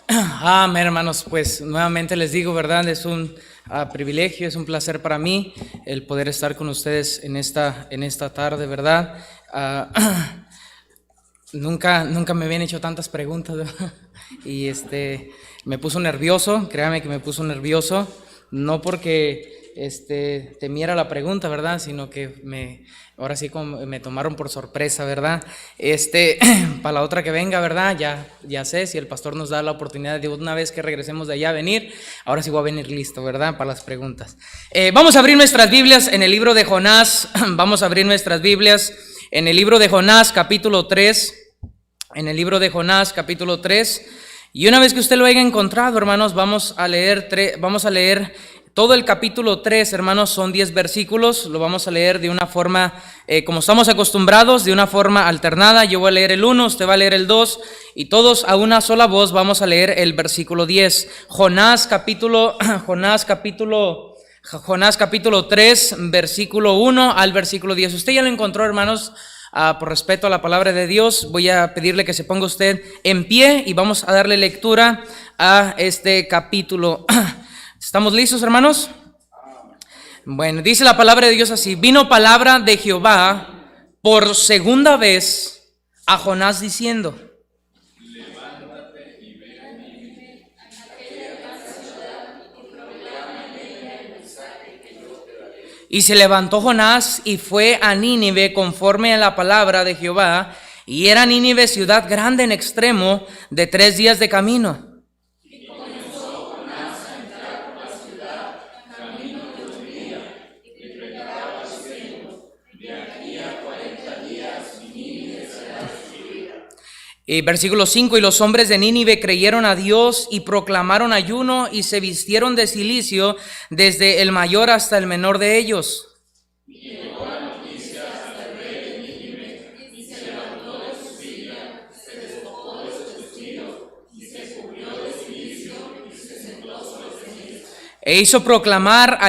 Amén, hermanos, pues nuevamente les digo, ¿verdad? Es un privilegio, es un placer para mí el poder estar con ustedes en esta tarde, ¿verdad? Nunca me habían hecho tantas preguntas, ¿verdad? Y me puso nervioso, créame que me puso nervioso, no porque temiera la pregunta, ¿verdad? Sino que ahora sí como me tomaron por sorpresa, ¿verdad? Para la otra que venga, ¿verdad? Ya sé, si el pastor nos da la oportunidad de una vez que regresemos de allá a venir, ahora sí voy a venir listo, ¿verdad? Para las preguntas. Vamos a abrir nuestras Biblias en el libro de Jonás, vamos a abrir nuestras Biblias en el libro de Jonás, capítulo 3, en el libro de Jonás, capítulo 3, y una vez que usted lo haya encontrado, hermanos, vamos a leer todo el capítulo 3, hermanos, son 10 versículos, lo vamos a leer de una forma, como estamos acostumbrados, de una forma alternada. Yo voy a leer el 1, usted va a leer el 2, y todos a una sola voz vamos a leer el versículo 10. Jonás capítulo 3, versículo 1 al versículo 10. Usted ya lo encontró, hermanos. Por respeto a la palabra de Dios, voy a pedirle que se ponga usted en pie y vamos a darle lectura a este capítulo. ¿Estamos listos, hermanos? Bueno, dice la palabra de Dios así: vino palabra de Jehová por segunda vez a Jonás diciendo: levántate y ve a Nínive, aquella gran ciudad, y proclama en ella el mensaje que yo te daré. Y se levantó Jonás y fue a Nínive conforme a la palabra de Jehová, y era Nínive ciudad grande en extremo, de 3 días de camino. Versículo 5: y los hombres de Nínive creyeron a Dios y proclamaron ayuno y se vistieron de cilicio desde el mayor hasta el menor de ellos. Y llegó la noticia hasta el rey de Nínive, y se levantó de su silla, se despojó de su vestido, y se cubrió de cilicio, y se sentó sobre ceniza. E hizo proclamar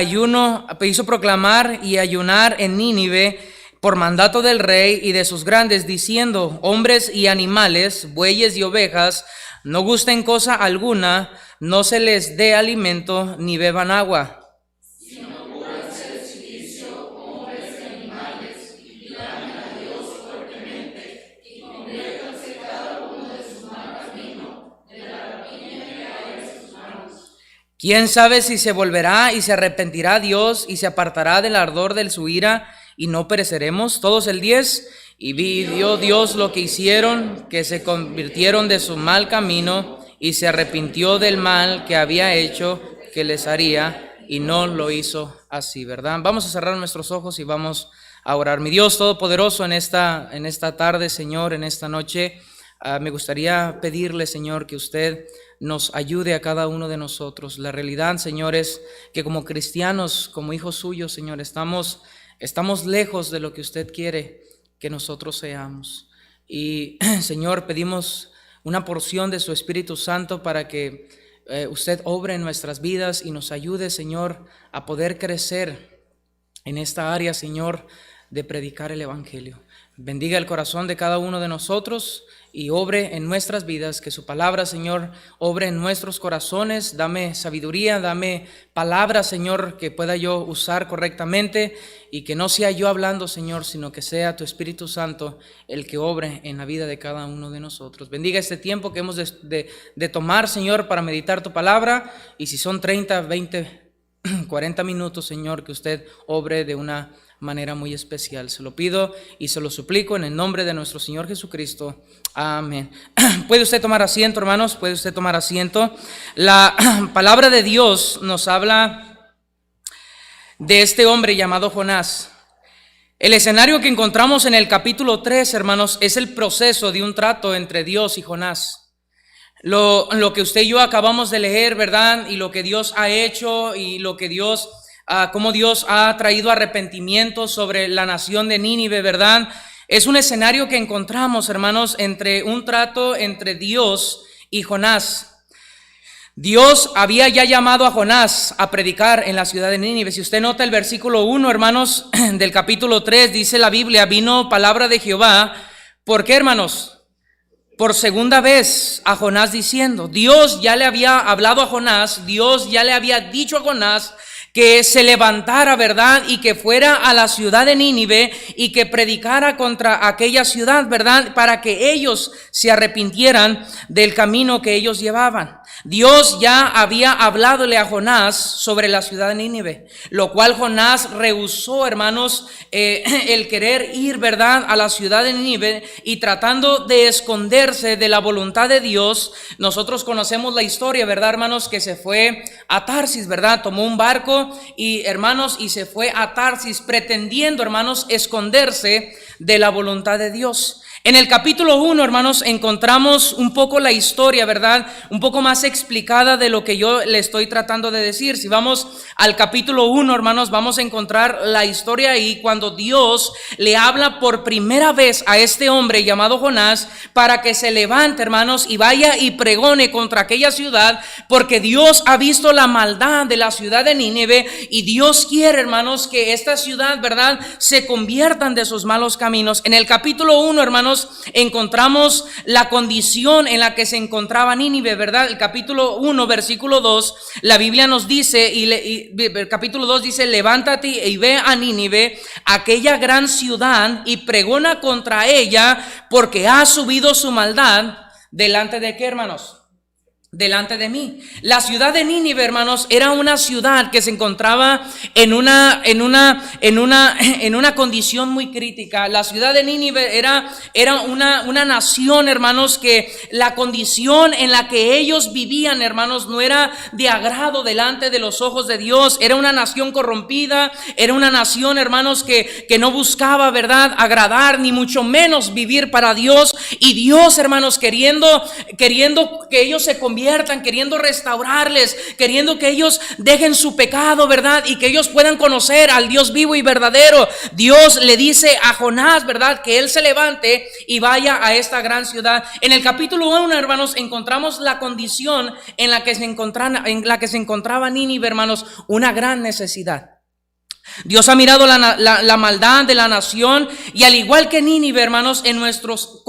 y ayunar en Nínive por mandato del rey y de sus grandes, diciendo: hombres y animales, bueyes y ovejas, no gusten cosa alguna, no se les dé alimento, ni beban agua. Sino cúbranse de cilicio, hombres y animales, y clamen a Dios fuertemente, y conviértanse cada uno de su mal camino, de la rapiña que hay en sus manos. ¿Quién sabe si se volverá y se arrepentirá Dios y se apartará del ardor de su ira, y no pereceremos? Todos el 10. Y vio Dios lo que hicieron, que se convirtieron de su mal camino, y se arrepintió del mal que había hecho que les haría, y no lo hizo así, ¿verdad? Vamos a cerrar nuestros ojos y vamos a orar. Mi Dios Todopoderoso, en esta tarde, Señor, en esta noche, me gustaría pedirle, Señor, que usted nos ayude a cada uno de nosotros. La realidad, Señor, es que como cristianos, como hijos suyos, Señor, estamos lejos de lo que usted quiere que nosotros seamos. Y, Señor, pedimos una porción de su Espíritu Santo para que usted obre en nuestras vidas y nos ayude, Señor, a poder crecer en esta área, Señor, de predicar el Evangelio. Bendiga el corazón de cada uno de nosotros y obre en nuestras vidas, que su palabra, Señor, obre en nuestros corazones. Dame sabiduría, dame palabras, Señor, que pueda yo usar correctamente, y que no sea yo hablando, Señor, sino que sea tu Espíritu Santo el que obre en la vida de cada uno de nosotros. Bendiga este tiempo que hemos de tomar, Señor, para meditar tu palabra, y si son 30, 20, 40 minutos, Señor, que usted obre de una manera muy especial. Se lo pido y se lo suplico en el nombre de nuestro Señor Jesucristo. Amén. Puede usted tomar asiento, hermanos, puede usted tomar asiento. La palabra de Dios nos habla de este hombre llamado Jonás. El escenario que encontramos en el capítulo 3, hermanos, es el proceso de un trato entre Dios y Jonás. Lo que usted y yo acabamos de leer, ¿verdad? Y lo que Dios ha hecho, y lo que Dios cómo Dios ha traído arrepentimiento sobre la nación de Nínive, ¿verdad? Es un escenario que encontramos, hermanos, entre un trato entre Dios y Jonás. Dios había ya llamado a Jonás a predicar en la ciudad de Nínive. Si usted nota el versículo 1, hermanos, del capítulo 3, dice la Biblia: vino palabra de Jehová. ¿Por qué, hermanos? por segunda vez a Jonás diciendo, Dios ya le había hablado a Jonás, Dios ya le había dicho a Jonás que se levantara, ¿verdad? Y que fuera a la ciudad de Nínive y que predicara contra aquella ciudad, ¿verdad? Para que ellos se arrepintieran del camino que ellos llevaban. Dios ya había habladole a Jonás sobre la ciudad de Nínive, lo cual Jonás rehusó, hermanos, el querer ir, ¿verdad?, a la ciudad de Nínive, y tratando de esconderse de la voluntad de Dios. Nosotros conocemos la historia, ¿verdad, hermanos? Que se fue a Tarsis, ¿verdad? Tomó un barco y, hermanos, y se fue a Tarsis pretendiendo, hermanos, esconderse de la voluntad de Dios. En el capítulo 1, hermanos, encontramos un poco la historia, ¿verdad? Un poco más explicada de lo que yo le estoy tratando de decir. Si vamos al capítulo 1, hermanos, vamos a encontrar la historia ahí cuando Dios le habla por primera vez a este hombre llamado Jonás para que se levante, hermanos, y vaya y pregone contra aquella ciudad, porque Dios ha visto la maldad de la ciudad de Nínive y Dios quiere, hermanos, que esta ciudad, ¿verdad?, se conviertan de sus malos caminos. En el capítulo 1, hermanos, encontramos la condición en la que se encontraba Nínive, ¿verdad? El capítulo 1, versículo 2, la Biblia nos dice, el capítulo 2 dice, levántate y ve a Nínive, aquella gran ciudad, y pregona contra ella, porque ha subido su maldad. ¿Delante de qué, hermanos? Delante de mí. La ciudad de Nínive, hermanos, era una ciudad que se encontraba en una condición muy crítica. La ciudad de Nínive era una nación, hermanos, que la condición en la que ellos vivían, hermanos, no era de agrado delante de los ojos de Dios. Era una nación corrompida, era una nación, hermanos, que no buscaba, ¿verdad?, agradar, ni mucho menos vivir para Dios. Y Dios, hermanos, queriendo que ellos se conviertan, queriendo restaurarles, queriendo que ellos dejen su pecado, ¿verdad?, y que ellos puedan conocer al Dios vivo y verdadero. Dios le dice a Jonás, ¿verdad?, que él se levante y vaya a esta gran ciudad. En el capítulo 1, hermanos, encontramos la condición en la que se encontraba Nínive, hermanos, una gran necesidad. Dios ha mirado la maldad de la nación, y al igual que Nínive, hermanos, en nuestros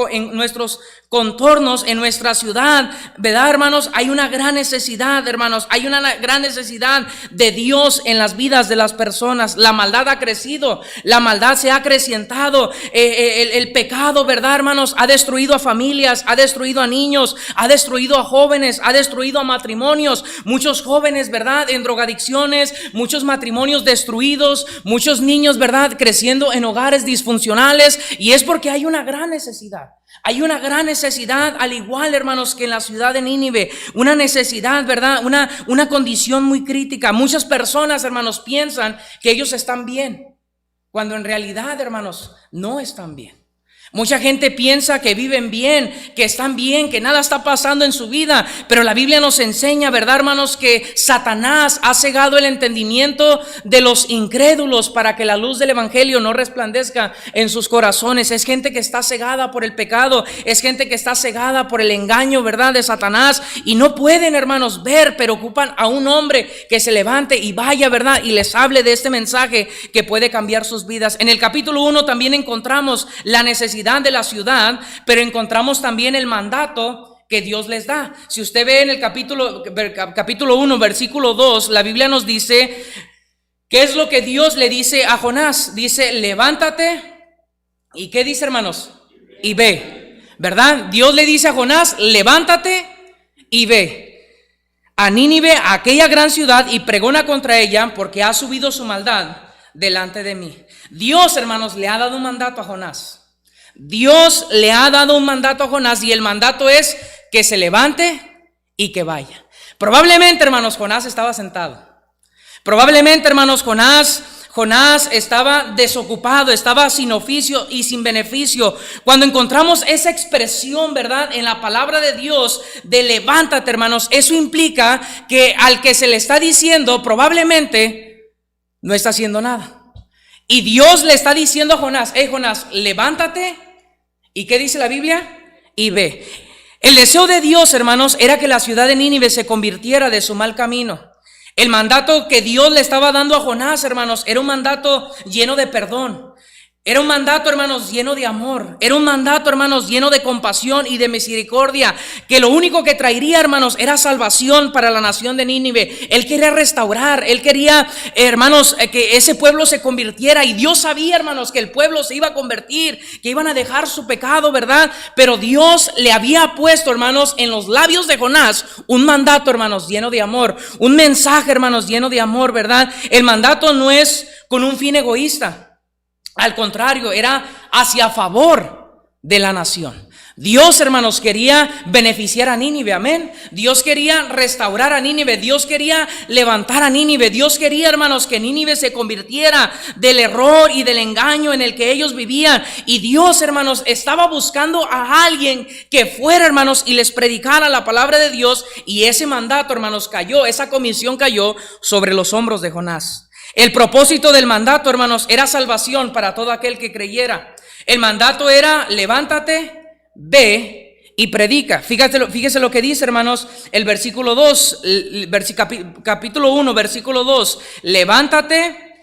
contornos, en nuestra ciudad, ¿verdad, hermanos? Hay una gran necesidad, hermanos, hay una gran necesidad de Dios en las vidas de las personas. La maldad ha crecido, la maldad se ha acrecentado, el pecado, ¿verdad, hermanos?, ha destruido a familias, ha destruido a niños, ha destruido a jóvenes, ha destruido a matrimonios. Muchos jóvenes, ¿verdad?, en drogadicciones, muchos matrimonios destruidos, muchos niños, ¿verdad?, creciendo en hogares disfuncionales, y es porque hay una gran necesidad. Hay una gran necesidad, al igual, hermanos, que en la ciudad de Nínive, una necesidad, ¿verdad?, una condición muy crítica. Muchas personas, hermanos, piensan que ellos están bien, cuando en realidad, hermanos, no están bien. Mucha gente piensa que viven bien, que están bien, que nada está pasando en su vida, pero la Biblia nos enseña, ¿verdad, hermanos?, que Satanás ha cegado el entendimiento de los incrédulos para que la luz del evangelio no resplandezca en sus corazones. Es gente que está cegada por el pecado, es gente que está cegada por el engaño, ¿verdad?, de Satanás, y no pueden, hermanos, ver, pero ocupan a un hombre que se levante y vaya, ¿verdad?, y les hable de este mensaje que puede cambiar sus vidas. En el capítulo 1 también encontramos la necesidad de la ciudad, pero encontramos también el mandato que Dios les da. Si usted ve en el capítulo 1, versículo 2, la Biblia nos dice, ¿qué es lo que Dios le dice a Jonás? Dice, levántate, ¿y qué dice, hermanos? Y ve, ¿verdad? Dios le dice a Jonás, levántate y ve a Nínive, a aquella gran ciudad, y pregona contra ella, porque ha subido su maldad delante de mí. Dios, hermanos, le ha dado un mandato a Jonás. Dios le ha dado un mandato a Jonás, y el mandato es que se levante y que vaya. Probablemente, hermanos, Jonás estaba sentado. Probablemente, hermanos, Jonás estaba desocupado, estaba sin oficio y sin beneficio. Cuando encontramos esa expresión, ¿verdad?, en la palabra de Dios de levántate, hermanos, eso implica que al que se le está diciendo probablemente no está haciendo nada. Y Dios le está diciendo a Jonás, Jonás, levántate. ¿Y qué dice la Biblia? Y ve. El deseo de Dios, hermanos, era que la ciudad de Nínive se convirtiera de su mal camino. El mandato que Dios le estaba dando a Jonás, hermanos, era un mandato lleno de perdón. Era un mandato, hermanos, lleno de amor. Era un mandato, hermanos, lleno de compasión y de misericordia, que lo único que traería, hermanos, era salvación para la nación de Nínive. Él quería restaurar, él quería, hermanos, que ese pueblo se convirtiera. Y Dios sabía, hermanos, que el pueblo se iba a convertir, que iban a dejar su pecado, ¿verdad? Pero Dios le había puesto, hermanos, en los labios de Jonás un mandato, hermanos, lleno de amor. Un mensaje, hermanos, lleno de amor, ¿verdad? El mandato no es con un fin egoísta. Al contrario, era hacia favor de la nación. Dios, hermanos, quería beneficiar a Nínive, amén. Dios quería restaurar a Nínive, Dios quería levantar a Nínive, Dios quería, hermanos, que Nínive se convirtiera del error y del engaño en el que ellos vivían. Y Dios, hermanos, estaba buscando a alguien que fuera, hermanos, y les predicara la palabra de Dios. Y ese mandato, hermanos, cayó, esa comisión cayó sobre los hombros de Jonás. El propósito del mandato, hermanos, era salvación para todo aquel que creyera. El mandato era: levántate, ve y predica. Fíjese lo que dice, hermanos, el versículo 2, capítulo 1, versículo 2. Levántate,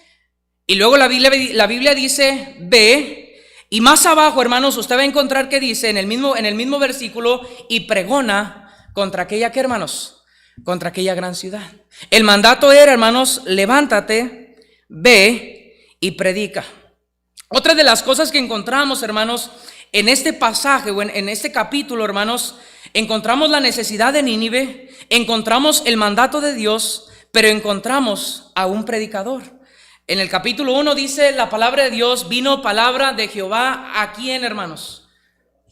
y luego la Biblia dice: ve. Y más abajo, hermanos, usted va a encontrar que dice en el mismo versículo: y pregona contra aquella, ¿qué, hermanos? Contra aquella gran ciudad. El mandato era, hermanos: levántate, ve y predica. Otra de las cosas que encontramos, hermanos, en este pasaje o en este capítulo, hermanos, encontramos la necesidad de Nínive, encontramos el mandato de Dios, pero encontramos a un predicador. En el capítulo 1 dice la palabra de Dios: vino palabra de Jehová ¿a quién, hermanos?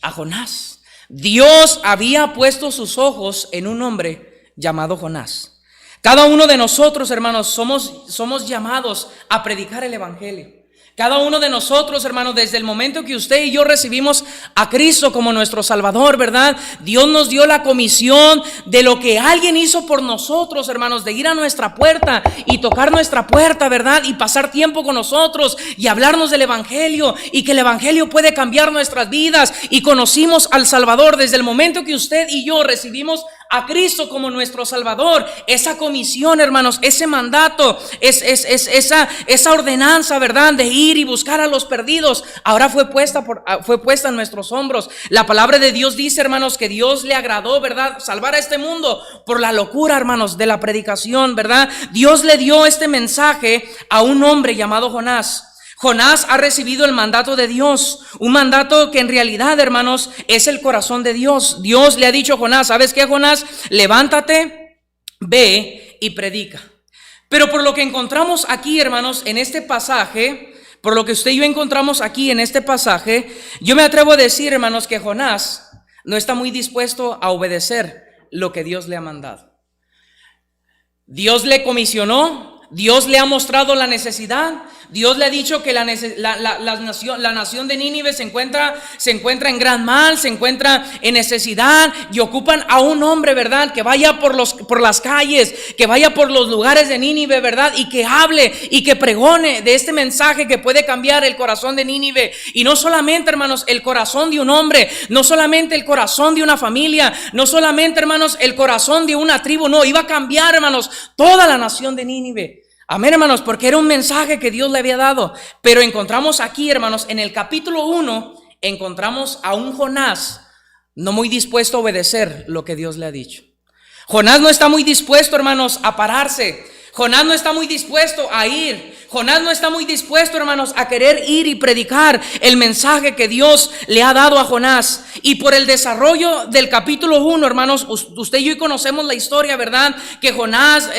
A Jonás. Dios había puesto sus ojos en un hombre llamado Jonás. Cada uno de nosotros, hermanos, somos llamados a predicar el evangelio. Cada uno de nosotros, hermanos, desde el momento que usted y yo recibimos a Cristo como nuestro Salvador, ¿verdad? Dios nos dio la comisión de lo que alguien hizo por nosotros, hermanos, de ir a nuestra puerta y tocar nuestra puerta, ¿verdad? Y pasar tiempo con nosotros y hablarnos del evangelio, y que el evangelio puede cambiar nuestras vidas. Y conocimos al Salvador desde el momento que usted y yo recibimos a Cristo como nuestro Salvador. Esa comisión, hermanos, ese mandato, esa ordenanza, ¿verdad? De ir y buscar a los perdidos, ahora fue puesta en nuestros hombros. La palabra de Dios dice, hermanos, que Dios le agradó, ¿verdad?, salvar a este mundo por la locura, hermanos, de la predicación, ¿verdad? Dios le dio este mensaje a un hombre llamado Jonás. Jonás ha recibido el mandato de Dios, un mandato que en realidad, hermanos, es el corazón de Dios. Dios le ha dicho a Jonás: ¿sabes qué, Jonás? Levántate, ve y predica. Pero por lo que encontramos aquí, hermanos, en este pasaje, por lo que usted y yo encontramos aquí en este pasaje, yo me atrevo a decir, hermanos, que Jonás no está muy dispuesto a obedecer lo que Dios le ha mandado. Dios le comisionó, Dios le ha mostrado la necesidad. Dios le ha dicho que la nación de Nínive se encuentra en gran mal, se encuentra en necesidad, y ocupan a un hombre, ¿verdad?, que vaya por las calles, que vaya por los lugares de Nínive, ¿verdad?, y que hable y que pregone de este mensaje que puede cambiar el corazón de Nínive. Y no solamente, hermanos, el corazón de un hombre, no solamente el corazón de una familia, no solamente, hermanos, el corazón de una tribu, no, iba a cambiar, hermanos, toda la nación de Nínive. Amén, hermanos, porque era un mensaje que Dios le había dado. Pero encontramos aquí, hermanos, en el capítulo 1, encontramos a un Jonás no muy dispuesto a obedecer lo que Dios le ha dicho. Jonás no está muy dispuesto, hermanos, a pararse. Jonás no está muy dispuesto a ir. Jonás no está muy dispuesto, hermanos, a querer ir y predicar el mensaje que Dios le ha dado a Jonás. Y por el desarrollo del capítulo 1, hermanos, usted y yo conocemos la historia, ¿verdad? Que Jonás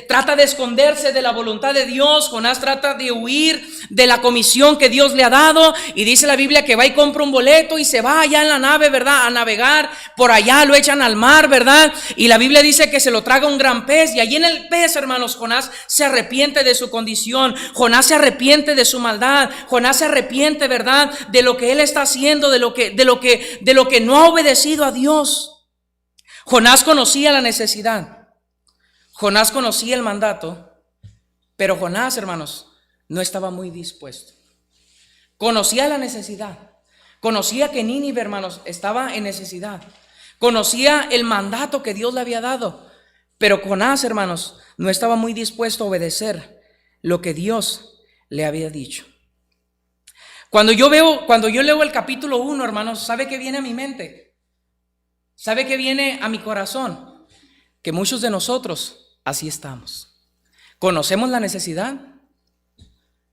trata de esconderse de la voluntad de Dios. Jonás trata de huir de la comisión que Dios le ha dado. Y dice la Biblia que va y compra un boleto y se va allá en la nave, ¿verdad?, a navegar. Por allá lo echan al mar, ¿verdad? Y la Biblia dice que se lo traga un gran pez. Y allí en el pez, hermanos, Jonás se arrepiente de su condición. Jonás se arrepiente de su maldad. Jonás se arrepiente, ¿verdad?, de lo que él está haciendo, de lo que no ha obedecido a Dios. Jonás conocía la necesidad. Jonás conocía el mandato. Pero Jonás, hermanos, no estaba muy dispuesto. Conocía la necesidad. Conocía que Nínive, hermanos, estaba en necesidad. Conocía el mandato que Dios le había dado. Pero Jonás, hermanos, no estaba muy dispuesto a obedecer lo que Dios le había dicho. Cuando yo leo el capítulo 1, hermanos, ¿sabe qué viene a mi mente? ¿Sabe qué viene a mi corazón? Que muchos de nosotros así estamos. Conocemos la necesidad,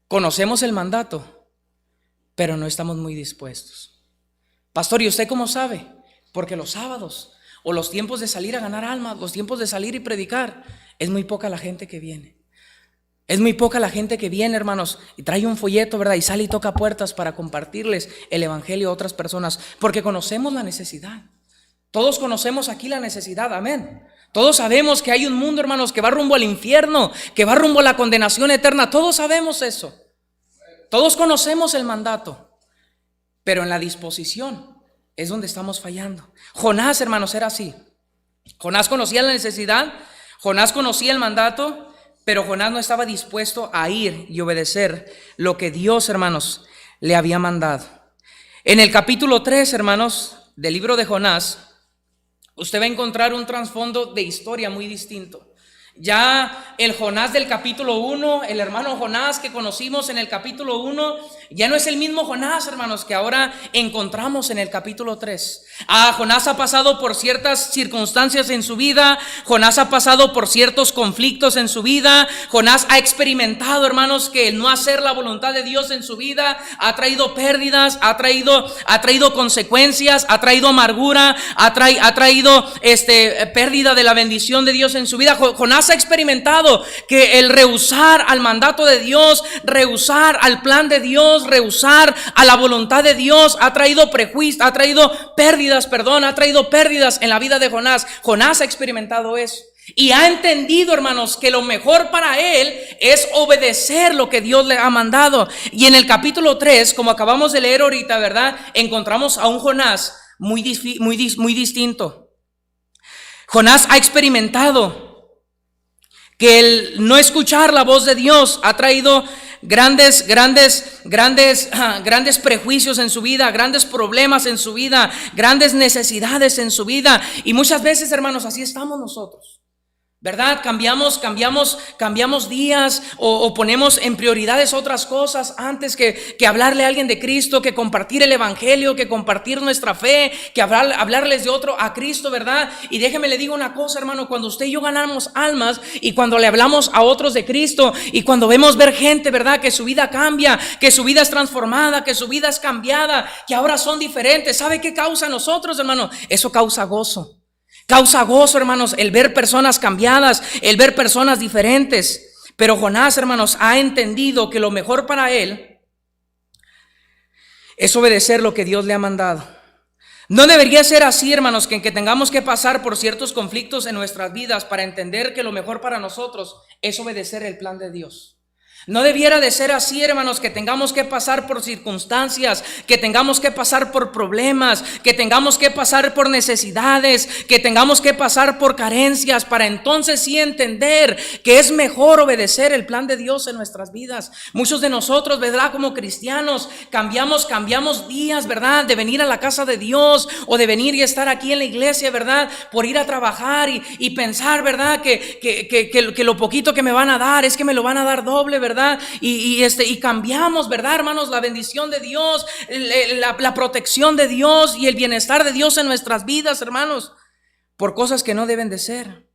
conocemos el mandato, pero no estamos muy dispuestos. Pastor, ¿y usted cómo sabe? Porque los sábados o los tiempos de salir a ganar almas, los tiempos de salir y predicar, es muy poca la gente que viene. Es muy poca la gente que viene, hermanos, y trae un folleto, ¿verdad? Y sale y toca puertas para compartirles el evangelio a otras personas, porque conocemos la necesidad. Todos conocemos aquí la necesidad, amén. Todos sabemos que hay un mundo, hermanos, que va rumbo al infierno, que va rumbo a la condenación eterna. Todos sabemos eso. Todos conocemos el mandato, pero en la disposición es donde estamos fallando. Jonás, hermanos, era así. Jonás conocía la necesidad, Jonás conocía el mandato, pero Jonás no estaba dispuesto a ir y obedecer lo que Dios, hermanos, le había mandado. En el capítulo 3, hermanos, del libro de Jonás, usted va a encontrar un trasfondo de historia muy distinto. Ya el Jonás del capítulo 1, el hermano Jonás que conocimos en el capítulo 1, ya no es el mismo Jonás, hermanos, que ahora encontramos en el capítulo 3. Jonás ha pasado por ciertas circunstancias en su vida, Jonás ha pasado por ciertos conflictos en su vida, Jonás ha experimentado, hermanos, que el no hacer la voluntad de Dios en su vida ha traído pérdidas, ha traído consecuencias, ha traído amargura, ha traído pérdida de la bendición de Dios en su vida. Jonás ha experimentado que el rehusar al mandato de Dios, rehusar al plan de Dios, rehusar a la voluntad de Dios ha traído prejuicios, ha traído pérdidas en la vida de Jonás. Jonás ha experimentado eso y ha entendido, hermanos, que lo mejor para él es obedecer lo que Dios le ha mandado. Y en el capítulo 3, como acabamos de leer ahorita, ¿verdad? Encontramos a un Jonás muy distinto. Jonás ha experimentado que el no escuchar la voz de Dios ha traído grandes prejuicios en su vida, grandes problemas en su vida, grandes necesidades en su vida. Y muchas veces, hermanos, así estamos nosotros, ¿verdad? Cambiamos días o ponemos en prioridades otras cosas antes que hablarle a alguien de Cristo, que compartir el evangelio, que compartir nuestra fe, que hablarles de otro a Cristo, ¿verdad? Y déjeme le digo una cosa, hermano, cuando usted y yo ganamos almas y cuando le hablamos a otros de Cristo y cuando vemos ver gente, ¿verdad? Que su vida cambia, que su vida es transformada, que su vida es cambiada, que ahora son diferentes. ¿Sabe qué causa a nosotros, hermano? Eso causa gozo. Causa gozo, hermanos, el ver personas cambiadas, el ver personas diferentes. Pero Jonás, hermanos, ha entendido que lo mejor para él es obedecer lo que Dios le ha mandado. No debería ser así, hermanos, que tengamos que pasar por ciertos conflictos en nuestras vidas para entender que lo mejor para nosotros es obedecer el plan de Dios. No debiera de ser así, hermanos, que tengamos que pasar por circunstancias, que tengamos que pasar por problemas, que tengamos que pasar por necesidades, que tengamos que pasar por carencias, para entonces sí entender que es mejor obedecer el plan de Dios en nuestras vidas. Muchos de nosotros, ¿verdad? Como cristianos, cambiamos días, ¿verdad? De venir a la casa de Dios o de venir y estar aquí en la iglesia, ¿verdad? Por ir a trabajar y pensar, ¿verdad? Que lo poquito que me van a dar es que me lo van a dar doble, ¿verdad? Y cambiamos, ¿verdad, hermanos? La bendición de Dios, la protección de Dios y el bienestar de Dios en nuestras vidas, hermanos, por cosas que no deben de ser.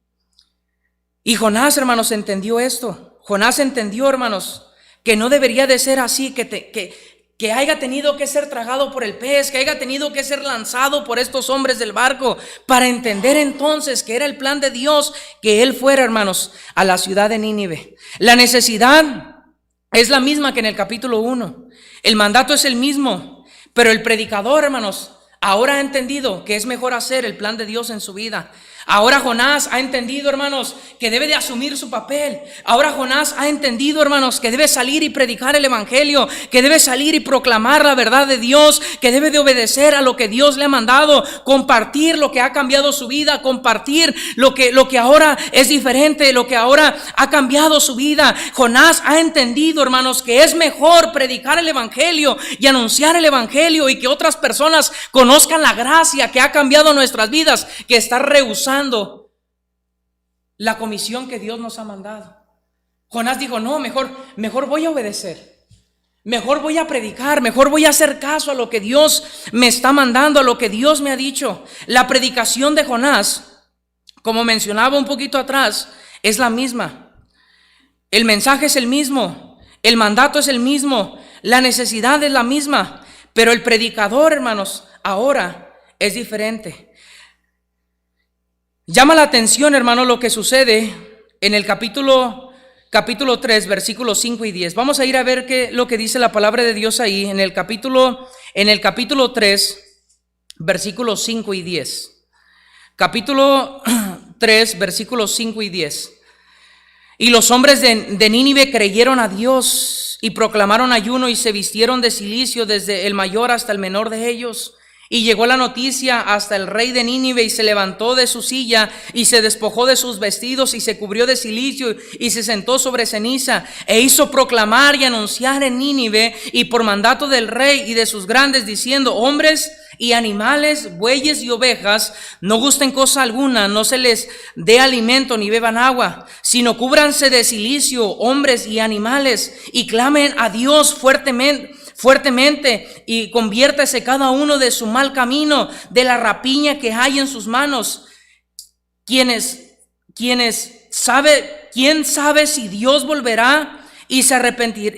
Y Jonás, hermanos, entendió esto. Jonás entendió, hermanos, que no debería de ser así, que haya tenido que ser tragado por el pez, que haya tenido que ser lanzado por estos hombres del barco, para entender entonces que era el plan de Dios que él fuera, hermanos, a la ciudad de Nínive. La necesidad es la misma que en el capítulo 1. El mandato es el mismo, pero el predicador, hermanos, ahora ha entendido que es mejor hacer el plan de Dios en su vida. Ahora Jonás ha entendido, hermanos, que debe de asumir su papel. Ahora Jonás ha entendido, hermanos, que debe salir y predicar el evangelio, que debe salir y proclamar la verdad de Dios, que debe de obedecer a lo que Dios le ha mandado, compartir lo que ha cambiado su vida, compartir lo que ahora es diferente, lo que ahora ha cambiado su vida. Jonás ha entendido, hermanos, que es mejor predicar el evangelio y anunciar el evangelio y que otras personas conozcan la gracia que ha cambiado nuestras vidas, que estar rehusando la comisión que Dios nos ha mandado. Jonás dijo, no, mejor voy a obedecer. Mejor voy a predicar, mejor voy a hacer caso a lo que Dios me está mandando, a lo que Dios me ha dicho. La predicación de Jonás, como mencionaba un poquito atrás, es la misma. El mensaje es el mismo, el mandato es el mismo, la necesidad es la misma, pero el predicador, hermanos, ahora es diferente. Llama la atención, hermano, lo que sucede en el capítulo 3, versículos 5 y 10. Vamos a ir a ver lo que dice la palabra de Dios ahí, en el capítulo 3, versículos 5 y 10. Capítulo 3, versículos 5 y 10. Y los hombres de Nínive creyeron a Dios y proclamaron ayuno y se vistieron de cilicio desde el mayor hasta el menor de ellos. Y llegó la noticia hasta el rey de Nínive y se levantó de su silla y se despojó de sus vestidos y se cubrió de cilicio y se sentó sobre ceniza e hizo proclamar y anunciar en Nínive y por mandato del rey y de sus grandes diciendo: hombres y animales, bueyes y ovejas, no gusten cosa alguna, no se les dé alimento ni beban agua, sino cúbranse de cilicio, hombres y animales, y clamen a Dios fuertemente y conviértase cada uno de su mal camino, de la rapiña que hay en sus manos. ¿Quién sabe si Dios volverá y se arrepentirá?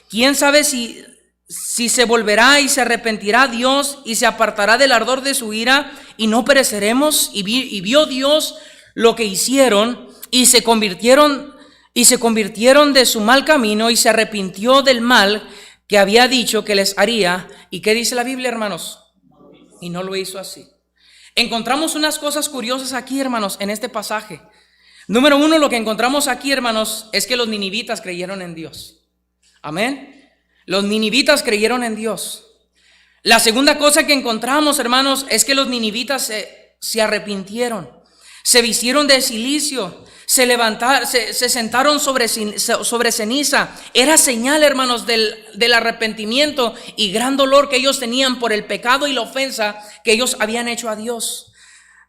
¿Quién sabe si se volverá y se arrepentirá Dios y se apartará del ardor de su ira y no pereceremos? Y vio Dios lo que hicieron y se convirtieron de su mal camino y se arrepintió del mal que había dicho que les haría. ¿Y qué dice la Biblia, hermanos? Y no lo hizo así. Encontramos unas cosas curiosas aquí, hermanos, en este pasaje. Número uno, lo que encontramos aquí, hermanos, es que los ninivitas creyeron en Dios. Amén. Los ninivitas creyeron en Dios. La segunda cosa que encontramos, hermanos, es que los ninivitas se arrepintieron, se vistieron de cilicio, se levantaron, se sentaron sobre ceniza. Era señal, hermanos, del arrepentimiento y gran dolor que ellos tenían por el pecado y la ofensa que ellos habían hecho a Dios.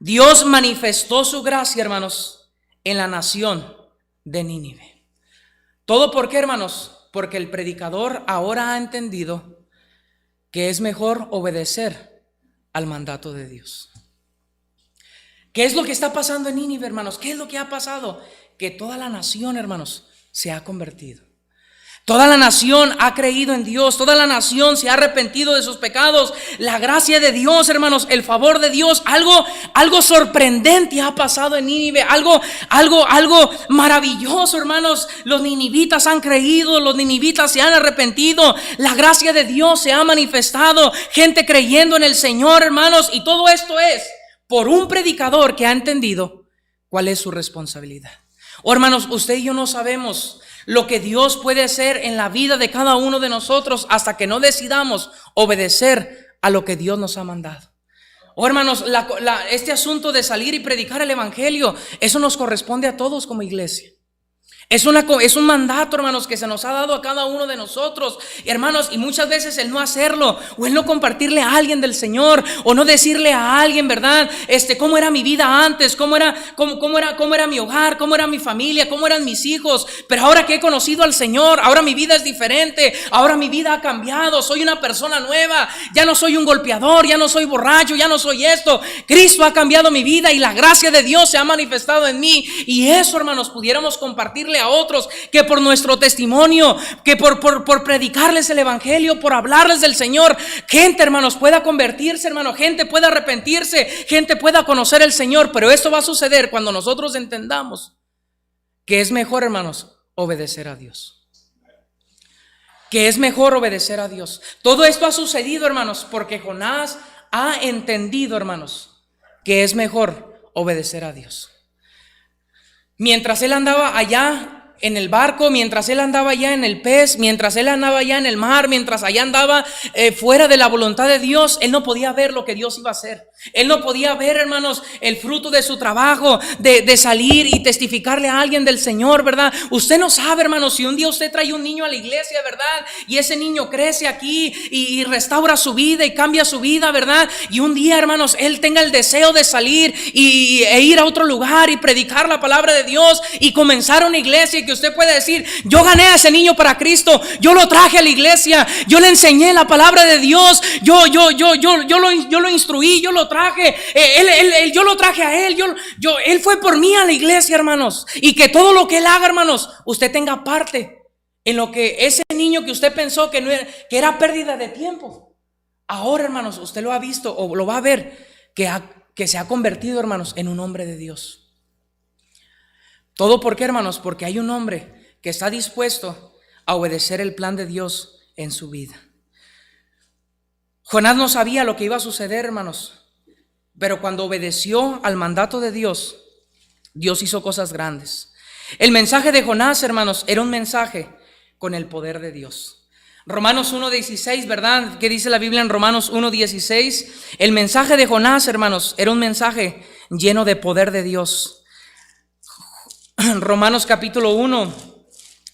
Dios manifestó su gracia, hermanos, en la nación de Nínive. ¿Todo por qué, hermanos? Porque el predicador ahora ha entendido que es mejor obedecer al mandato de Dios. ¿Qué es lo que está pasando en Nínive, hermanos? ¿Qué es lo que ha pasado? Que toda la nación, hermanos, se ha convertido. Toda la nación ha creído en Dios, toda la nación se ha arrepentido de sus pecados. La gracia de Dios, hermanos, el favor de Dios, algo sorprendente ha pasado en Nínive, algo maravilloso, hermanos. Los ninivitas han creído, los ninivitas se han arrepentido, la gracia de Dios se ha manifestado, gente creyendo en el Señor, hermanos, y todo esto es por un predicador que ha entendido cuál es su responsabilidad. Hermanos, usted y yo no sabemos lo que Dios puede hacer en la vida de cada uno de nosotros hasta que no decidamos obedecer a lo que Dios nos ha mandado. Hermanos, este asunto de salir y predicar el evangelio, eso nos corresponde a todos como iglesia. Es un mandato, hermanos, que se nos ha dado a cada uno de nosotros, hermanos, y muchas veces el no hacerlo, o el no compartirle a alguien del Señor, o no decirle a alguien, ¿verdad? Cómo era mi vida antes, cómo era mi hogar, cómo era mi familia, cómo eran mis hijos. Pero ahora que he conocido al Señor, ahora mi vida es diferente, ahora mi vida ha cambiado, soy una persona nueva, ya no soy un golpeador, ya no soy borracho, ya no soy esto. Cristo ha cambiado mi vida y la gracia de Dios se ha manifestado en mí, y eso, hermanos, pudiéramos compartirle a otros, que por nuestro testimonio, que por predicarles el evangelio, por hablarles del Señor, gente, hermanos, pueda convertirse, hermano, gente pueda arrepentirse, gente pueda conocer el Señor. Pero esto va a suceder cuando nosotros entendamos que es mejor, hermanos, obedecer a Dios. Que es mejor obedecer a Dios. Todo esto ha sucedido, hermanos, porque Jonás ha entendido, hermanos, que es mejor obedecer a Dios. Mientras él andaba allá en el barco, mientras él andaba allá en el pez, mientras él andaba allá en el mar, mientras allá andaba fuera de la voluntad de Dios, él no podía ver lo que Dios iba a hacer. Él no podía ver, hermanos, el fruto de su trabajo, de salir y testificarle a alguien del Señor, ¿verdad? Usted no sabe, hermanos, si un día usted trae un niño a la iglesia, ¿verdad? Y ese niño crece aquí y restaura su vida y cambia su vida, ¿verdad? Y un día, hermanos, él tenga el deseo de salir e ir a otro lugar y predicar la palabra de Dios y comenzar una iglesia, y que usted pueda decir: yo gané a ese niño para Cristo, yo lo traje a la iglesia, yo le enseñé la palabra de Dios, yo lo instruí, yo lo traje, yo lo traje a él, él fue por mí a la iglesia, hermanos. Y que todo lo que él haga, hermanos, usted tenga parte en lo que ese niño que usted pensó que era pérdida de tiempo, ahora, hermanos, usted lo ha visto o lo va a ver, que se ha convertido, hermanos, en un hombre de Dios. ¿Todo por qué, hermanos? Porque hay un hombre que está dispuesto a obedecer el plan de Dios en su vida. Jonás no sabía lo que iba a suceder, hermanos, pero cuando obedeció al mandato de Dios, Dios hizo cosas grandes. El mensaje de Jonás, hermanos, era un mensaje con el poder de Dios. Romanos 1:16, ¿verdad? ¿Qué dice la Biblia en Romanos 1:16? El mensaje de Jonás, hermanos, era un mensaje lleno de poder de Dios. Romanos capítulo 1,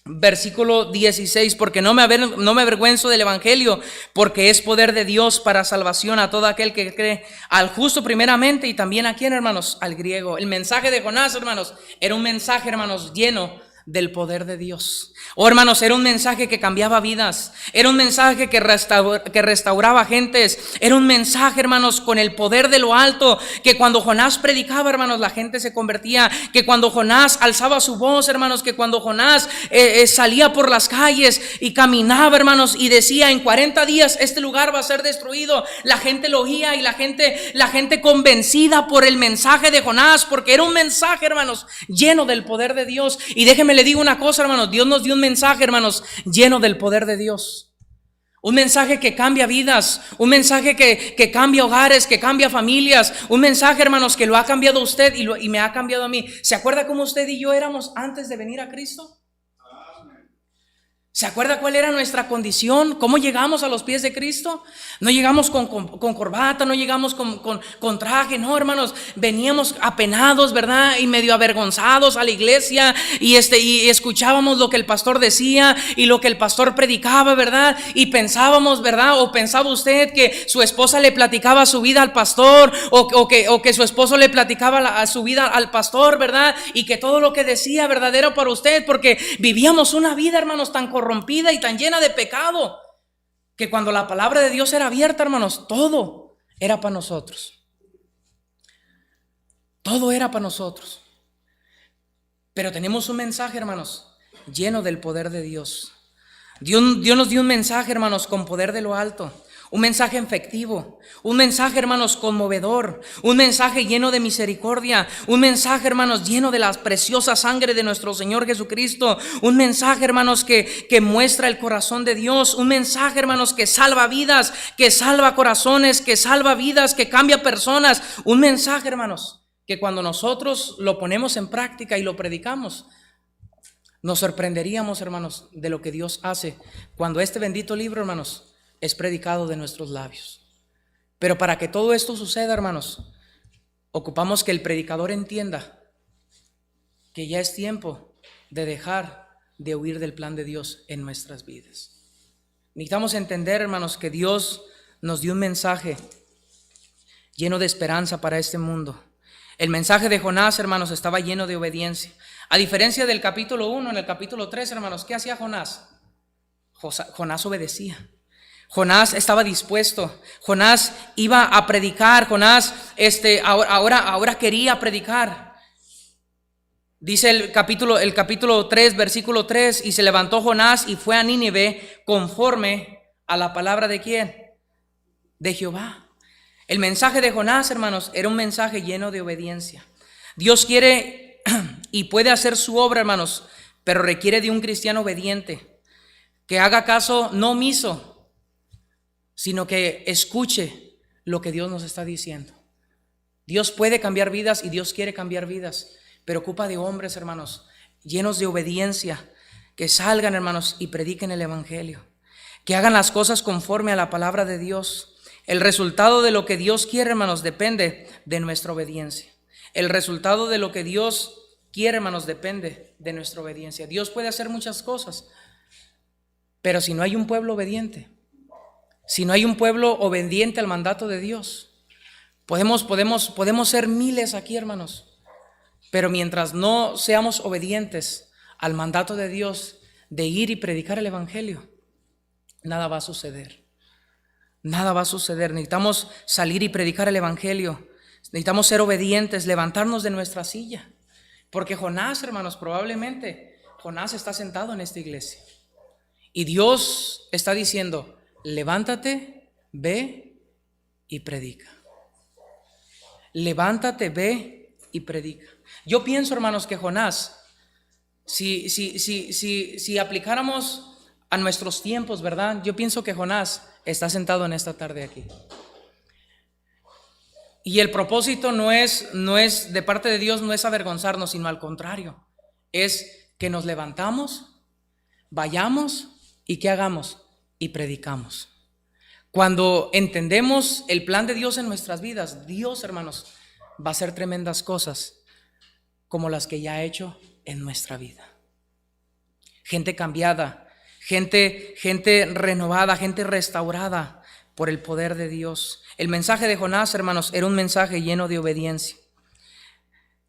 versículo 16: porque no me avergüenzo del evangelio, porque es poder de Dios para salvación a todo aquel que cree, al justo primeramente, y también a quién, hermanos, al griego. El mensaje de Jonás, hermanos, era un mensaje, hermanos, lleno del poder de Dios. Hermanos, era un mensaje que cambiaba vidas, era un mensaje que restauraba gentes, era un mensaje, hermanos, con el poder de lo alto, que cuando Jonás predicaba, hermanos, la gente se convertía, que cuando Jonás alzaba su voz, hermanos, que cuando Jonás salía por las calles y caminaba, hermanos, y decía: en 40 días este lugar va a ser destruido, la gente lo oía, y la gente convencida por el mensaje de Jonás, porque era un mensaje, hermanos, lleno del poder de Dios. Y déjeme le digo una cosa, hermanos, Dios nos dio un mensaje, hermanos, lleno del poder de Dios. Un mensaje que cambia vidas, un mensaje que cambia hogares, que cambia familias, un mensaje, hermanos, que lo ha cambiado a usted y me ha cambiado a mí. ¿Se acuerda cómo usted y yo éramos antes de venir a Cristo? ¿Se acuerda cuál era nuestra condición? ¿Cómo llegamos a los pies de Cristo? No llegamos con corbata, no llegamos con traje, no, hermanos. Veníamos apenados, ¿verdad? Y medio avergonzados a la iglesia, y escuchábamos lo que el pastor decía y lo que el pastor predicaba, ¿verdad? Y pensábamos, ¿verdad? O pensaba usted que su esposa le platicaba su vida al pastor, o que su esposo le platicaba su vida al pastor, ¿verdad? Y que todo lo que decía verdadero para usted, porque vivíamos una vida, hermanos, tan corrompida y tan llena de pecado, que cuando la palabra de Dios era abierta, hermanos, todo era para nosotros. Todo era para nosotros. Pero tenemos un mensaje, hermanos, lleno del poder de Dios. Dios nos dio un mensaje, hermanos, con poder de lo alto. Un mensaje efectivo, un mensaje, hermanos, conmovedor, un mensaje lleno de misericordia, un mensaje, hermanos, lleno de la preciosa sangre de nuestro Señor Jesucristo, un mensaje, hermanos, que muestra el corazón de Dios, un mensaje, hermanos, que salva vidas, que salva corazones, que salva vidas, que cambia personas, un mensaje, hermanos, que cuando nosotros lo ponemos en práctica y lo predicamos, nos sorprenderíamos, hermanos, de lo que Dios hace cuando este bendito libro, hermanos, es predicado de nuestros labios. Pero para que todo esto suceda, hermanos, ocupamos que el predicador entienda que ya es tiempo de dejar de huir del plan de Dios en nuestras vidas. Necesitamos entender, hermanos, que Dios nos dio un mensaje lleno de esperanza para este mundo. El mensaje de Jonás, hermanos, estaba lleno de obediencia. A diferencia del capítulo 1, en el capítulo 3, hermanos, ¿qué hacía Jonás? Jonás obedecía. Jonás estaba dispuesto. Jonás iba a predicar. Jonás ahora quería predicar. Dice el capítulo 3, versículo 3: y se levantó Jonás y fue a Nínive conforme a la palabra ¿de quién? De Jehová. El mensaje de Jonás, hermanos, era un mensaje lleno de obediencia. Dios quiere y puede hacer su obra, hermanos, pero requiere de un cristiano obediente, que haga caso no omiso, sino que escuche lo que Dios nos está diciendo. Dios puede cambiar vidas y Dios quiere cambiar vidas, pero ocupa de hombres, hermanos, llenos de obediencia, que salgan, hermanos, y prediquen el evangelio, que hagan las cosas conforme a la palabra de Dios, El resultado de lo que Dios quiere, hermanos, depende de nuestra obediencia. El resultado de lo que Dios quiere, hermanos, depende de nuestra obediencia. Dios puede hacer muchas cosas, pero si no hay un pueblo obediente, si no hay un pueblo obediente al mandato de Dios, podemos ser miles aquí, hermanos, pero mientras no seamos obedientes al mandato de Dios de ir y predicar el evangelio, nada va a suceder. Nada va a suceder. Necesitamos salir y predicar el evangelio. Necesitamos ser obedientes, levantarnos de nuestra silla. Porque Jonás, hermanos, probablemente Jonás está sentado en esta iglesia. Y Dios está diciendo: levántate, ve y predica. Levántate, ve y predica. Yo pienso, hermanos, que Jonás, si aplicáramos a nuestros tiempos, ¿verdad? Yo pienso que Jonás está sentado en esta tarde aquí. Y el propósito no es de parte de Dios, no es avergonzarnos, sino al contrario, es que nos levantamos, vayamos y ¿qué hagamos? Y predicamos. Cuando entendemos el plan de Dios en nuestras vidas, Dios, hermanos, va a hacer tremendas cosas como las que ya ha hecho en nuestra vida. Gente cambiada, gente renovada, gente restaurada por el poder de Dios. El mensaje de Jonás, hermanos, era un mensaje lleno de obediencia.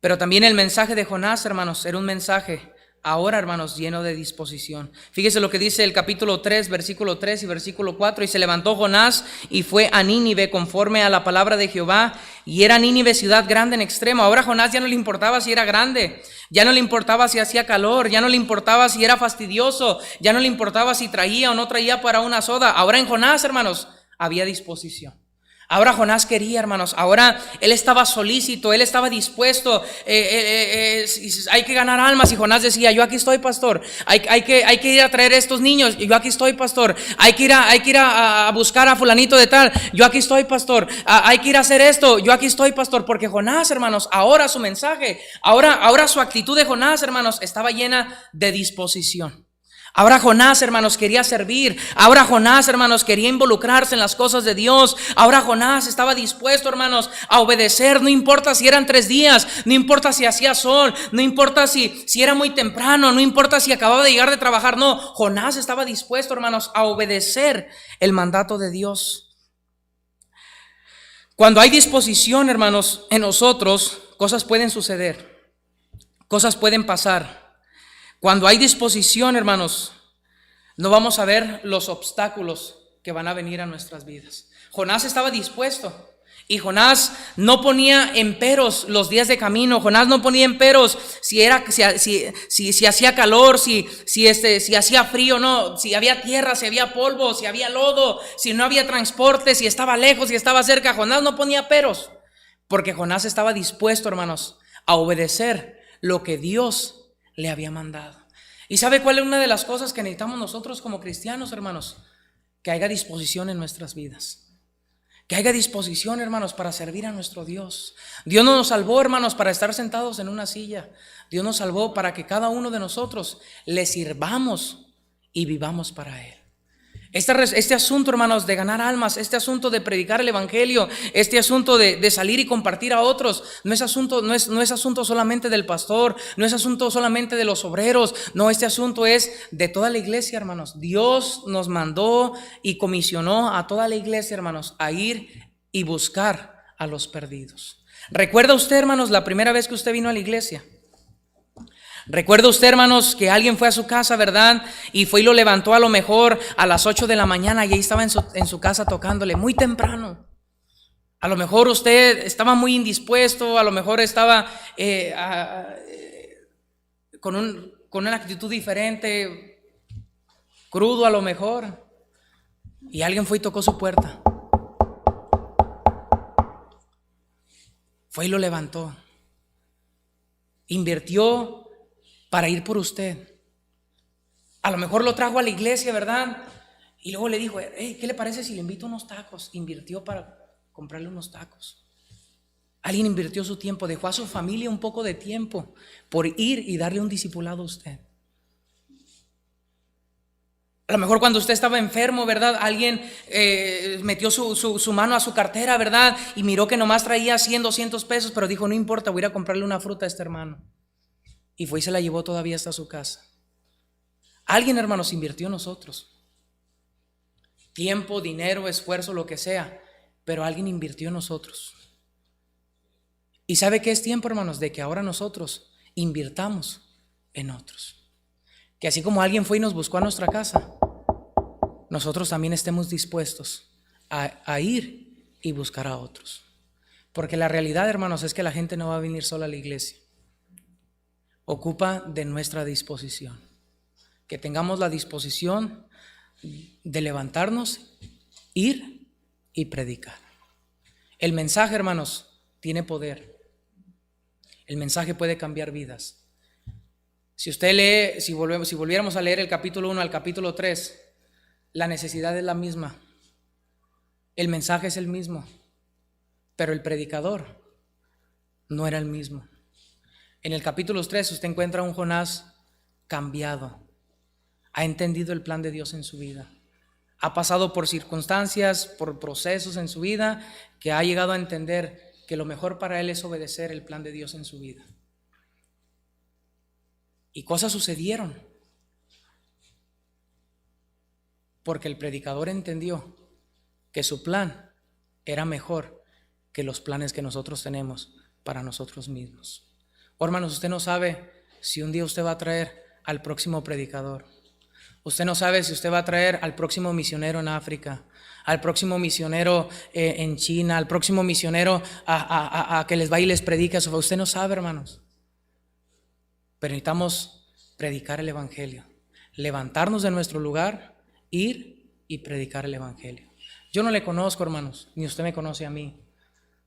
Pero también el mensaje de Jonás, hermanos, era un mensaje ahora, hermanos, lleno de disposición. Fíjese lo que dice el capítulo 3, versículo 3 y versículo 4. Y se levantó Jonás y fue a Nínive conforme a la palabra de Jehová. Y era Nínive ciudad grande en extremo. Ahora a Jonás ya no le importaba si era grande, ya no le importaba si hacía calor, ya no le importaba si era fastidioso, ya no le importaba si traía o no traía para una soda. Ahora en Jonás, hermanos, había disposición. Ahora Jonás quería, hermanos, ahora él estaba solícito, él estaba dispuesto, hay que ganar almas. Y Jonás decía: yo aquí estoy, pastor, hay que ir a traer a estos niños, yo aquí estoy, pastor, hay que ir a buscar a fulanito de tal, yo aquí estoy, pastor, hay que ir a hacer esto, yo aquí estoy, pastor. Porque Jonás, hermanos, ahora su mensaje, ahora su actitud de Jonás, hermanos, estaba llena de disposición. Ahora Jonás, hermanos, quería servir. Ahora Jonás, hermanos, quería involucrarse en las cosas de Dios. Ahora Jonás estaba dispuesto, hermanos, a obedecer. No importa si eran 3 días, no importa si hacía sol, no importa si era muy temprano, no importa si acababa de llegar de trabajar. No, Jonás estaba dispuesto, hermanos, a obedecer el mandato de Dios. Cuando hay disposición, hermanos, en nosotros, cosas pueden suceder, cosas pueden pasar. Cuando hay disposición, hermanos, no vamos a ver los obstáculos que van a venir a nuestras vidas. Jonás estaba dispuesto y Jonás no ponía emperos los días de camino. Jonás no ponía emperos si hacía calor, si hacía frío, no, si había tierra, si había polvo, si había lodo, si no había transporte, si estaba lejos, si estaba cerca. Jonás no ponía peros, porque Jonás estaba dispuesto, hermanos, a obedecer lo que Dios le había mandado. ¿Y sabe cuál es una de las cosas que necesitamos nosotros como cristianos, hermanos? Que haya disposición en nuestras vidas. Que haya disposición, hermanos, para servir a nuestro Dios. Dios no nos salvó, hermanos, para estar sentados en una silla. Dios nos salvó para que cada uno de nosotros le sirvamos y vivamos para Él. Este asunto, hermanos, de ganar almas, este asunto de predicar el evangelio, este asunto de salir y compartir a otros, no es asunto solamente del pastor, no es asunto solamente de los obreros, no, este asunto es de toda la iglesia, hermanos. Dios nos mandó y comisionó a toda la iglesia, hermanos, a ir y buscar a los perdidos. ¿Recuerda usted, hermanos, la primera vez que usted vino a la iglesia? ¿Recuerda usted, hermanos, que alguien fue a su casa, verdad? Y fue y lo levantó a lo mejor a las 8 de la mañana y ahí estaba en su casa tocándole muy temprano. A lo mejor usted estaba muy indispuesto, a lo mejor estaba con una actitud diferente, crudo a lo mejor. Y alguien fue y tocó su puerta. Fue y lo levantó. Invirtió para ir por usted. A lo mejor lo trajo a la iglesia, ¿verdad? Y luego le dijo: hey, ¿qué le parece si le invito unos tacos? Invirtió para comprarle unos tacos. Alguien invirtió su tiempo, dejó a su familia un poco de tiempo por ir y darle un discipulado a usted. A lo mejor cuando usted estaba enfermo, ¿verdad? Alguien metió su mano a su cartera, ¿verdad? Y miró que nomás traía 100, 200 pesos, pero dijo, no importa, voy a ir a comprarle una fruta a este hermano. Y fue y se la llevó todavía hasta su casa. Alguien, hermanos, invirtió en nosotros. Tiempo, dinero, esfuerzo, lo que sea, pero alguien invirtió en nosotros. ¿Y sabe qué es tiempo, hermanos? De que ahora nosotros invirtamos en otros. Que así como alguien fue y nos buscó a nuestra casa, nosotros también estemos dispuestos a ir y buscar a otros. Porque la realidad, hermanos, es que la gente no va a venir sola a la iglesia. Ocupa de nuestra disposición. Que tengamos la disposición de levantarnos, ir y predicar. El mensaje, hermanos, tiene poder. El mensaje puede cambiar vidas. Si usted lee, si volviéramos a leer el capítulo 1 al capítulo 3, la necesidad es la misma. El mensaje es el mismo, pero el predicador no era el mismo. En el capítulo 3 usted encuentra a un Jonás cambiado. Ha entendido el plan de Dios en su vida. Ha pasado por circunstancias, por procesos en su vida, que ha llegado a entender que lo mejor para él es obedecer el plan de Dios en su vida. Y cosas sucedieron porque el predicador entendió que su plan era mejor que los planes que nosotros tenemos para nosotros mismos. Oh, hermanos, usted no sabe si un día usted va a traer al próximo predicador. Usted no sabe si usted va a traer al próximo misionero en África, al próximo misionero en China, al próximo misionero a que les va y les predica. Usted no sabe, hermanos. Pero necesitamos predicar el evangelio, levantarnos de nuestro lugar, ir y predicar el evangelio. Yo no le conozco, hermanos, ni usted me conoce a mí,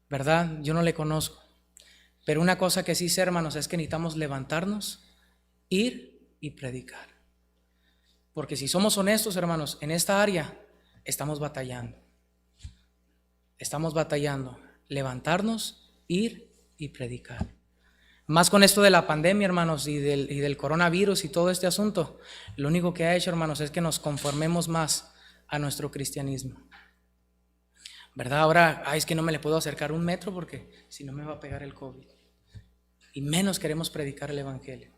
¿verdad? Yo no le conozco. Pero una cosa que sí sé, hermanos, es que necesitamos levantarnos, ir y predicar. Porque si somos honestos, hermanos, en esta área estamos batallando. Estamos batallando. Levantarnos, ir y predicar. Más con esto de la pandemia, hermanos, y del coronavirus y todo este asunto, lo único que ha hecho, hermanos, es que nos conformemos más a nuestro cristianismo. ¿Verdad? Ahora, es que no me le puedo acercar 1 metro porque si no me va a pegar el COVID. Y menos queremos predicar el evangelio.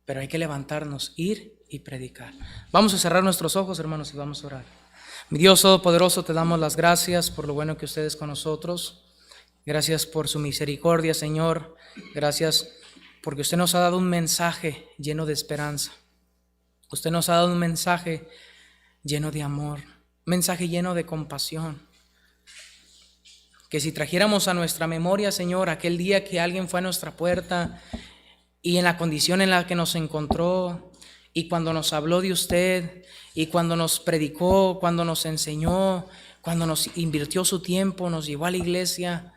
Pero hay que levantarnos, ir y predicar. Vamos a cerrar nuestros ojos, hermanos, y vamos a orar. Mi Dios Todopoderoso, te damos las gracias por lo bueno que usted es con nosotros. Gracias por su misericordia, Señor. Gracias porque usted nos ha dado un mensaje lleno de esperanza. Usted nos ha dado un mensaje lleno de amor, un mensaje lleno de compasión. Que si trajéramos a nuestra memoria, Señor, aquel día que alguien fue a nuestra puerta y en la condición en la que nos encontró, y cuando nos habló de usted, y cuando nos predicó, cuando nos enseñó, cuando nos invirtió su tiempo, nos llevó a la iglesia,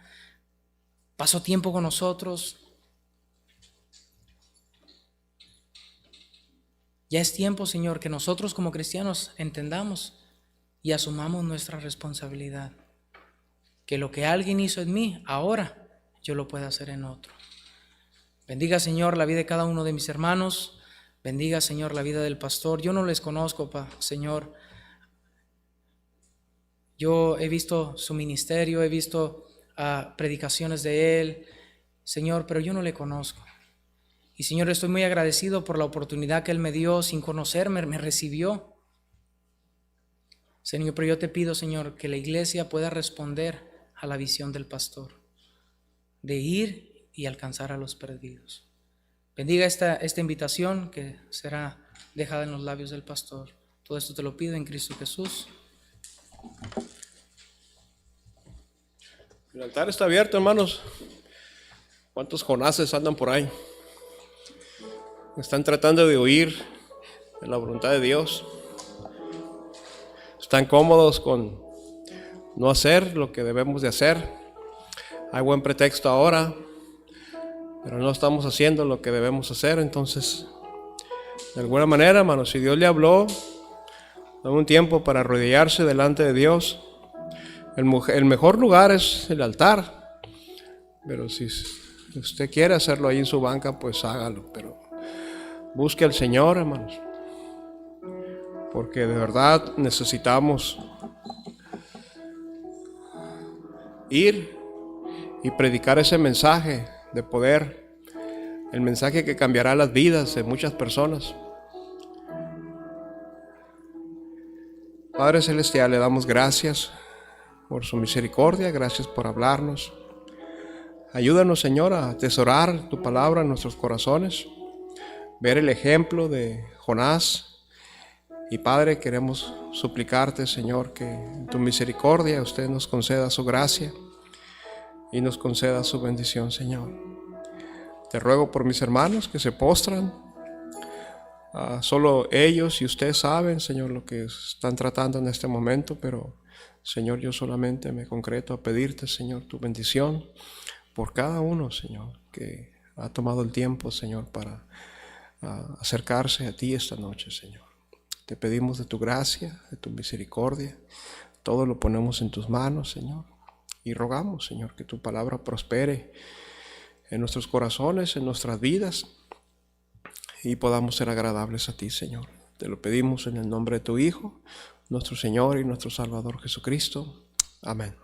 pasó tiempo con nosotros. Ya es tiempo, Señor, que nosotros como cristianos entendamos y asumamos nuestra responsabilidad. Que lo que alguien hizo en mí, ahora yo lo pueda hacer en otro. Bendiga, Señor, la vida de cada uno de mis hermanos. Bendiga, Señor, la vida del pastor. Yo no les conozco, Señor. Yo he visto su ministerio, he visto predicaciones de él, Señor, pero yo no le conozco. Y, Señor, estoy muy agradecido por la oportunidad que él me dio sin conocerme, me recibió. Señor, pero yo te pido, Señor, que la iglesia pueda responder a la visión del pastor, de ir y alcanzar a los perdidos. Bendiga esta invitación que será dejada en los labios del pastor. Todo esto te lo pido en Cristo Jesús. El altar está abierto, hermanos. ¿Cuántos Jonases andan por ahí? Están tratando de huir de la voluntad de Dios. Están cómodos con no hacer lo que debemos de hacer. Hay buen pretexto ahora, pero no estamos haciendo lo que debemos hacer. Entonces, de alguna manera, hermanos, si Dios le habló, dame un tiempo para arrodillarse delante de Dios. El mejor lugar es el altar, pero si usted quiere hacerlo ahí en su banca, pues hágalo, pero busque al Señor, hermanos. porque de verdad necesitamos ir y predicar ese mensaje de poder, el mensaje que cambiará las vidas de muchas personas. Padre Celestial, le damos gracias por su misericordia, gracias por hablarnos. Ayúdanos, Señor, a atesorar tu palabra en nuestros corazones, ver el ejemplo de Jonás. Y Padre, queremos suplicarte, Señor, que en tu misericordia usted nos conceda su gracia y nos conceda su bendición, Señor. Te ruego por mis hermanos que se postran. Solo ellos y usted saben, Señor, lo que están tratando en este momento, pero, Señor, yo solamente me concreto a pedirte, Señor, tu bendición por cada uno, Señor, que ha tomado el tiempo, Señor, para acercarse a ti esta noche, Señor. Te pedimos de tu gracia, de tu misericordia. Todo lo ponemos en tus manos, Señor. Y rogamos, Señor, que tu palabra prospere en nuestros corazones, en nuestras vidas, y podamos ser agradables a ti, Señor. Te lo pedimos en el nombre de tu Hijo, nuestro Señor y nuestro Salvador Jesucristo. Amén.